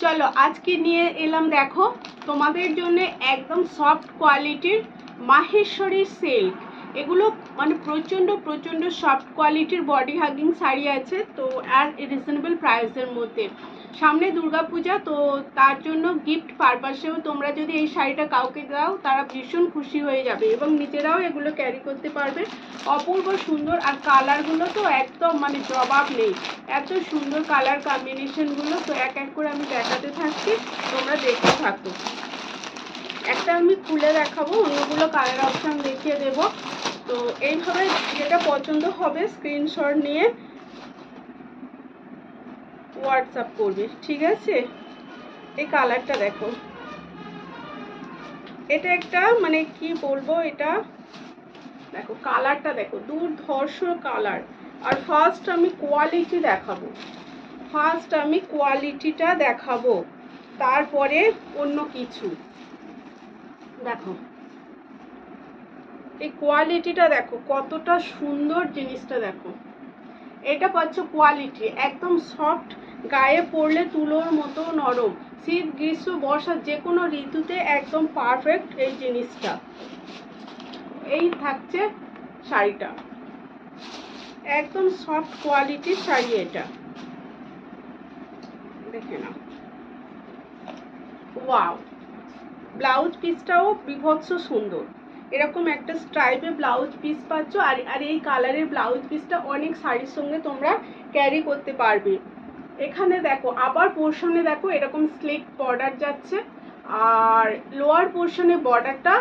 চলো আজকে নিয়ে এলাম, দেখো তোমাদের জন্য একদম সফট কোয়ালিটির মাহেশ্বরী সিল্ক। এগুলো মানে প্রচণ্ড প্রচণ্ড সফট কোয়ালিটির বডি হাগিং শাড়ি আছে, তো আর রিজনেবল প্রাইসের মধ্যে। সামনে দুর্গাপূজা, তো তার জন্য গিফট পারপাসেও তোমরা যদি এই শাড়িটা কাউকে দাও তারা ভীষণ খুশি হয়ে যাবে এবং নিজেরাও এগুলো ক্যারি করতে পারবে। অপূর্ব সুন্দর, আর কালারগুলো তো একদম মানে জবাব নেই, এত সুন্দর কালার কম্বিনেশনগুলো। তো এক এক করে আমি দেখাতে থাকছি, তোমরা দেখতে থাকো। একটা আমি খুলে দেখাবো, অন্যগুলো কালার অপশান দেখিয়ে দেব। তো এইভাবে যেটা পছন্দ হবে স্ক্রিনশট নিয়ে হোয়াটসঅ্যাপ করবি, ঠিক আছে? এই কালারটা দেখো, এটা একটা মানে কি বলবো, এটা দেখো কালারটা দেখো, দুর্ধর্ষ কালার। আর ফার্স্ট আমি কোয়ালিটিটা দেখাবো, তারপরে অন্য কিছু। দেখো এই কোয়ালিটিটা দেখো কতটা সুন্দর, জিনিসটা দেখো। এটা পাচ্ছ কোয়ালিটি একদম সফট, গায়ে পরলে তুলোর মতো নরম, শীত গ্রীষ্ম বর্ষা যে কোনো ঋতুতে একদম পারফেক্ট এই জিনিসটা। এই থাকছে শাড়িটা, একদম সফট কোয়ালিটির শাড়ি এটা, দেখে নাও। ওয়াও, ব্লাউজ পিসটাও বিভৎস সুন্দর, এরকম একটা স্ট্রাইপে ব্লাউজ পিস পাচ্ছ। আর এই কালারের ব্লাউজ পিসটা অনেক শাড়ির সঙ্গে তোমরা ক্যারি করতে পারবে। এখানে দেখো আবার পোর্শনে দেখো এরকম স্লিক বর্ডার যাচ্ছে, আর লোয়ার পোর্শনে বর্ডারটা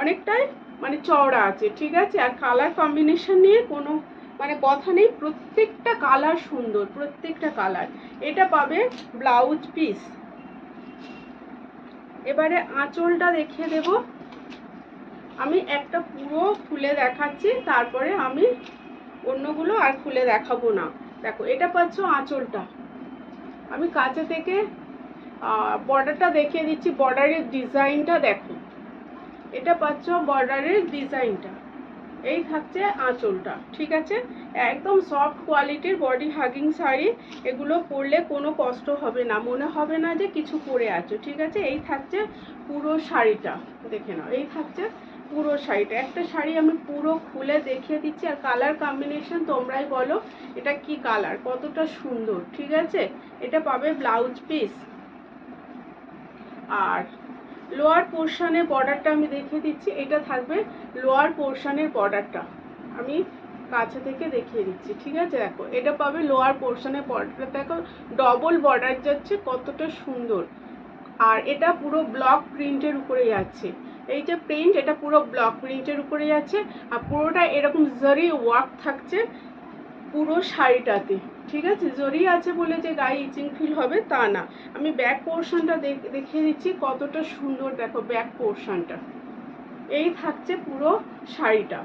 অনেকটাই মানে চওড়া আছে, ঠিক আছে? আর কালার কম্বিনেশন নিয়ে কোনো মানে কথা নেই, প্রত্যেকটা কালার সুন্দর, প্রত্যেকটা কালার। এটা পাবে ব্লাউজ পিস। এবারে আঁচলটা দেখিয়ে দেব, আমি একটা পুরো খুলে দেখাচ্ছি, তারপরে আমি অন্যগুলো আর খুলে দেখাবো না। দেখো এটা পাচ্ছ আঁচলটা, আমি কাছে থেকে বর্ডারটা দেখিয়ে দিচ্ছি, বর্ডারের ডিজাইনটা দেখো। এটা পাচ্ছ বর্ডারের ডিজাইনটা, এই থাকছে আঁচলটা, ঠিক আছে? একদম সফট কোয়ালিটির বডি হাগিং শাড়ি, এগুলো পরলে কোনো কষ্ট হবে না, মনে হবে না যে কিছু পরে আছো, ঠিক আছে? এই থাকছে পুরো শাড়িটা, দেখে নাও। এই থাকছে পুরো শাড়িটা, একটা শাড়ি আমি পুরো খুলে দেখিয়ে দিচ্ছি, আর কালার কম্বিনেশন তোমরাই বলো এটা কি কালার, কতটা সুন্দর, ঠিক আছে? এটা পাবে ব্লাউজ পিস। আর লোয়ার পোর্শনের বর্ডারটা আমি দেখিয়ে দিচ্ছি, এটা থাকবে লোয়ার পোর্শনের বর্ডারটা, আমি কাছে থেকে দেখিয়ে দিচ্ছি, ঠিক আছে? দেখো এটা পাবে লোয়ার পোর্শনের বর্ডারটা, দেখো ডবল বর্ডার যাচ্ছে, কতটা সুন্দর। আর এটা পুরো ব্লক প্রিন্টের উপরে যাচ্ছে, এই যে প্রিন্ট এটা পুরো ব্লক প্রিন্টের উপরে যাচ্ছে, আর পুরোটা এরকম জারি ওয়ার্ক থাকছে পুরো শাড়িটাতে, ঠিক আছে? জরি আছে বলে যে গায়ে ইচিং ফিল হবে তা না। আমি ব্যাক পোর্শনটা দেখিয়ে দিচ্ছি, কতটা সুন্দর দেখো ব্যাক পোর্শনটা। এই থাকছে পুরো শাড়িটা,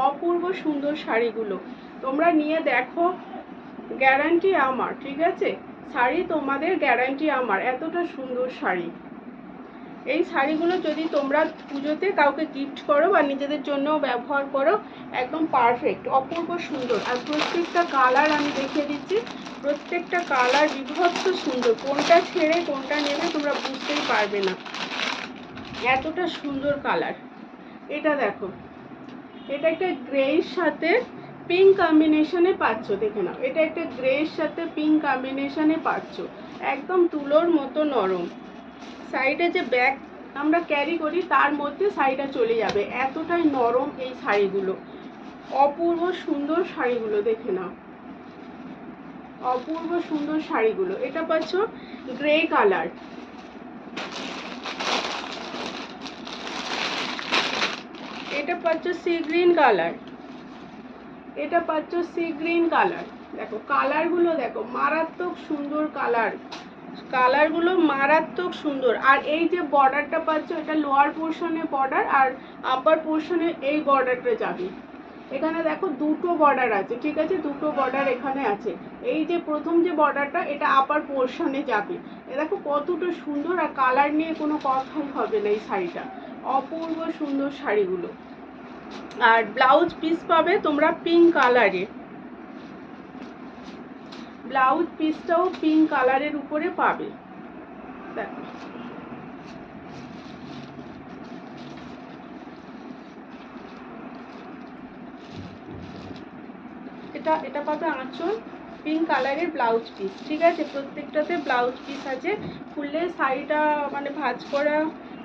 অপূর্ব সুন্দর শাড়িগুলো তোমরা নিয়ে দেখো, গ্যারান্টি আমার, ঠিক আছে? শাড়ি তোমাদের গ্যারান্টি আমার, এতটা সুন্দর শাড়ি। এই শাড়িগুলো যদি তোমরা পুজোতে কাউকে গিফট করো বা নিজেদের জন্যও ব্যবহার করো, একদম পারফেক্ট, অপূর্ব সুন্দর। আর প্রত্যেকটা কালার আমি দেখিয়ে দিচ্ছি, প্রত্যেকটা কালার বিভৎস সুন্দর, কোনটা ছেড়ে কোনটা নেবে তোমরা বুঝতেই পারবে না, এতটা সুন্দর কালার। এটা দেখো, এটা একটা গ্রের সাথে পিঙ্ক কম্বিনেশনে পাচ্ছ, দেখে নাও। এটা একটা গ্রের সাথে পিঙ্ক কম্বিনেশনে পাচ্ছ, একদম তুলোর মতো নরম। সাইডে যে ব্যাগ আমরা ক্যারি করি তার মধ্যে শাড়িটা চলে যাবে, এতটাই নরম এই শাড়িগুলো। অপূর্ব সুন্দর শাড়িগুলো, দেখে নাও, অপূর্ব সুন্দর শাড়িগুলো। এটা পাচ্ছ গ্রে কালার, এটা পাচ্ছ সি গ্রিন কালার, এটা পাচ্ছ সি গ্রিন কালার। দেখো কালারগুলো দেখো, মারাত্মক সুন্দর কালার, কালারগুলো মারাত্মক সুন্দর। আর এই যে বর্ডারটা পাচ্ছ, এটা লোয়ার পোর্শনে বর্ডার, আর আপার পোর্শনে এই বর্ডারটা যাবে। এখানে দেখো দুটো বর্ডার আছে, ঠিক আছে? দুটো বর্ডার এখানে আছে। এই যে প্রথম যে বর্ডারটা এটা আপার পোর্শনে যাবে। এ দেখো কতটা সুন্দর, আর কালার নিয়ে কোনো কথাই হবে না এই শাড়িটা, অপূর্ব সুন্দর শাড়িগুলো। আর ব্লাউজ পিস পাবে তোমরা পিঙ্ক কালারে, ব্লাউজ পিসটাও পিঙ্ক কালারের উপরে পাবে। দেখো এটা পাবে আঁচল, পিঙ্ক কালারের ব্লাউজ পিস, ঠিক আছে? প্রত্যেকটাতে ব্লাউজ পিস আছে। খুললে শাড়িটা মানে ভাঁজ করা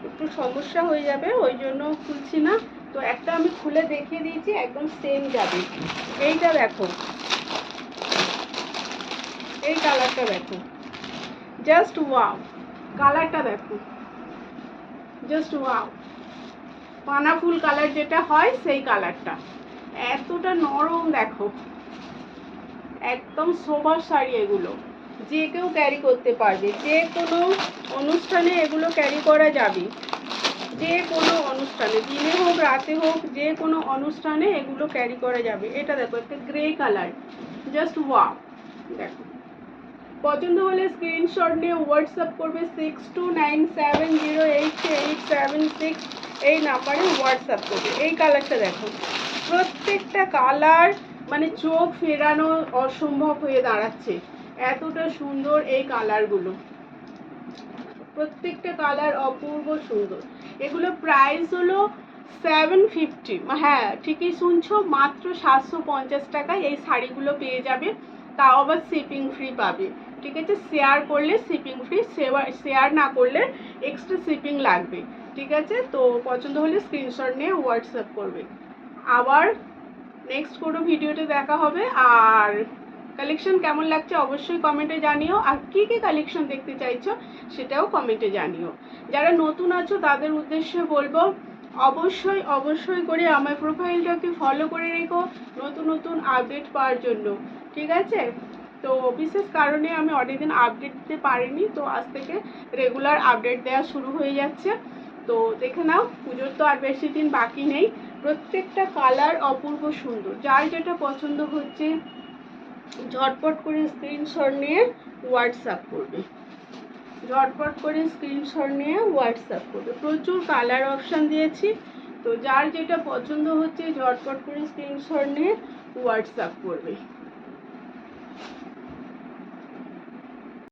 একটু সমস্যা হয়ে যাবে, ওই জন্য খুলছি না। তো একটা আমি খুলে দেখিয়ে দিয়েছি, একদম সেম যাবে। এইটা দেখো, এই কালারটা দেখো, জাস্ট ওয়াও। কালারটা দেখো, জাস্ট ওয়াও। পানা ফুল কালার যেটা হয় সেই কালারটা, এতটা নরম দেখো, একদম সোবার শাড়ি। এগুলো যে কেউ ক্যারি করতে পারবে, যে কোনো অনুষ্ঠানে এগুলো ক্যারি করা যাবে, যে কোনো অনুষ্ঠানে, দিনে হোক রাতে হোক, যে কোনো অনুষ্ঠানে এগুলো ক্যারি করা যাবে। এটা দেখো, একটা গ্রে কালার, জাস্ট ওয়াও। দেখো, পছন্দ হলে স্ক্রিনশট নিয়ে হোয়াটসঅ্যাপ করবে 6297088876, এই নাম্বারে হোয়াটসঅ্যাপ করবে। এই কালারটা দেখো, প্রত্যেকটা কালার মানে চোখ ফেরানো অসম্ভব হয়ে দাঁড়াচ্ছে, এতটা সুন্দর এই কালারগুলো। প্রত্যেকটা কালার অপূর্ব সুন্দর। এগুলো প্রাইস হলো 750, হ্যাঁ ঠিকই শুনছো, মাত্র 750 টাকায় এই শাড়িগুলো পেয়ে যাবে। তাও আবার শিপিং ফ্রি পাবে, ঠিক আছে? শেয়ার করলে শিপিং ফ্রি, শেয়ার না করলে এক্সট্রা শিপিং লাগবে, ঠিক আছে? তো পছন্দ হলে স্ক্রিনশট নিয়ে হোয়াটসঅ্যাপ করবে। আবার নেক্সট কোনো ভিডিওতে দেখা হবে। আর কালেকশন কেমন লাগছে অবশ্যই কমেন্টে জানিও, আর কি কি কালেকশন দেখতে চাইছো সেটাও কমেন্টে জানিও। যারা নতুন আছো তাদের উদ্দেশ্যে বলবো, অবশ্যই অবশ্যই করে আমার প্রোফাইলটাকে ফলো করে রেখো নতুন নতুন আপডেট পাওয়ার জন্য, ঠিক আছে? তো বিশেষ কারণে আমি অনেকদিন আপডেট দিতে পারিনি, তো আজ থেকে রেগুলার আপডেট দেওয়া শুরু হয়ে যাচ্ছে। তো দেখে নাও, পুজোর তো আর বেশি দিন বাকি নেই। প্রত্যেকটা কালার অপূর্ব সুন্দর, যার যেটা পছন্দ হচ্ছে ঝটপট করে স্ক্রিনশট নিয়ে হোয়াটসঅ্যাপ করবে, ঝটপট করে স্ক্রিনশট নিয়ে হোয়াটসঅ্যাপ করবে। প্রচুর কালার অপশান দিয়েছি, তো যার যেটা পছন্দ হচ্ছে ঝটপট করে স্ক্রিনশট নিয়ে হোয়াটসঅ্যাপ করবে।